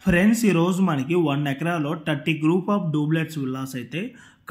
Friends ఈ రోజు మనకి 1 ఎకరాలో 30 గ్రూప్ ఆఫ్ డూప్లెక్స్ విల్లాస్ అయితే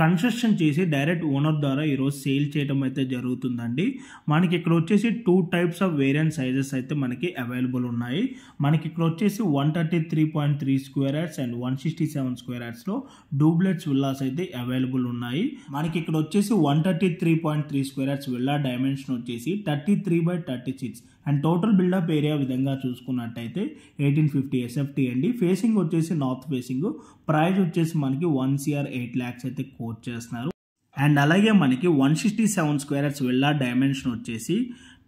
కన్స్ట్రక్షన్ చేసి డైరెక్ట్ ఓనర్ ద్వారా ఈరోజు సేల్ చేయడం అయితే జరుగుతుందండి. మనకి ఇక్కడ వచ్చేసి 2 టైప్స్ ఆఫ్ వేరియంట్ సైజెస్ అయితే మనకి అవైలబుల్ ఉన్నాయి. మనకి ఇక్కడ వచ్చేసి 133.3 స్క్వేర్ యార్డ్స్ అండ్ 167 స్క్వేర్ యార్డ్స్లో డూప్లెక్స్ విల్లాస్ అయితే అవైలబుల్ ఉన్నాయి. మనకి ఇక్కడ వచ్చేసి 133.3 స్క్వేర్ యార్డ్స్ విల్లా డైమెన్షన్ వచ్చేసి 33/36 అండ్ టోటల్ బిల్డప్ ఏరియా విధంగా చూసుకున్నట్టయితే 1850 SFT అండి. ఫేసింగ్ వచ్చేసి నార్త్ ఫేసింగ్. ప్రైస్ వచ్చేసి మనకి 1 CR 8 lakhs అయితే కోట్ చేస్తున్నారు. అండ్ అలాగే మనకి 167 స్క్వేర్ యార్డ్స్ విల్లా డైమెన్షన్ వచ్చేసి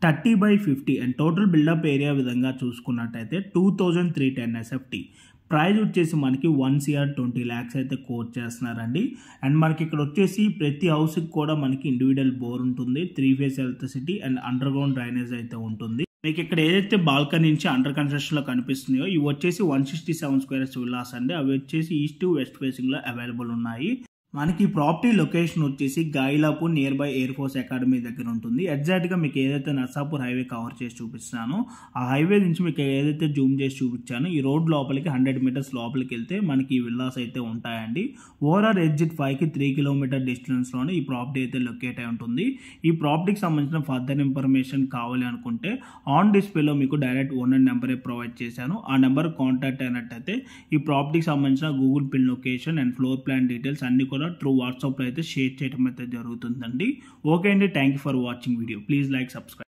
30/50 అండ్ టోటల్ బిల్డప్ ఏరియా విధంగా చూసుకున్నట్టయితే 2310 SFT. ప్రైస్ వచ్చేసి మనకి 1 CR 20 lakhs అయితే కోట్ చేస్తున్నారండి. అండ్ మనకి ఇక్కడ వచ్చేసి ప్రతి హౌస్కి కూడా మనకి ఇండివిజువల్ బోర్ ఉంటుంది, 3 phase electricity and under ground drainage అయితే ఉంటుంది. మీకు ఇక్కడ ఏదైతే బాల్కనీ నుంచి అండర్ కన్స్ట్రక్షన్ లో కనిపిస్తున్నాయో ఇవి వచ్చేసి 167 స్క్వేర్ యార్డ్స్ విల్లాస్ అండి. అవి వచ్చేసి ఈస్ట్ వెస్ట్ ఫేసింగ్ లో అవైలబుల్ ఉన్నాయి. మనకి ప్రాపర్టీ లొకేషన్ వచ్చేసి Gagillapur near by air force academy దగ్గర ఉంటుంది. ఎగ్జాక్ట్గా మీకు ఏదైతే నర్సాపూర్ హైవే కవర్ చేసి చూపిస్తున్నానో ఆ హైవే నుంచి మీకు ఏదైతే జూమ్ చేసి చూపించానో ఈ రోడ్ లోపలికి 100 మీటర్స్ లోపలికి వెళ్తే మనకి ఈ విల్లాస్ అయితే ఉంటాయండి. ఓవరాల్ ఎగ్జిట్ 5కి 3 కిలోమీటర్ డిస్టెన్స్లోనే ఈ ప్రాపర్టీ అయితే లొకేట్ అయి ఉంటుంది. ఈ ప్రాపర్టీకి సంబంధించిన ఫర్దర్ ఇన్ఫర్మేషన్ కావాలి అనుకుంటే ఆన్ డిస్ప్లేలో మీకు డైరెక్ట్ ఓనర్ నెంబరే ప్రొవైడ్ చేశాను. ఆ నెంబర్ కాంటాక్ట్ అయినట్టయితే ఈ ప్రాపర్టీకి సంబంధించిన Google pin location and floor plan details అన్ని కూడా త్రూ వాట్సాప్లో అయితే షేర్ చేయడం అయితే జరుగుతుందండి. ఓకే అండి, thank you for watching video. Please like, subscribe.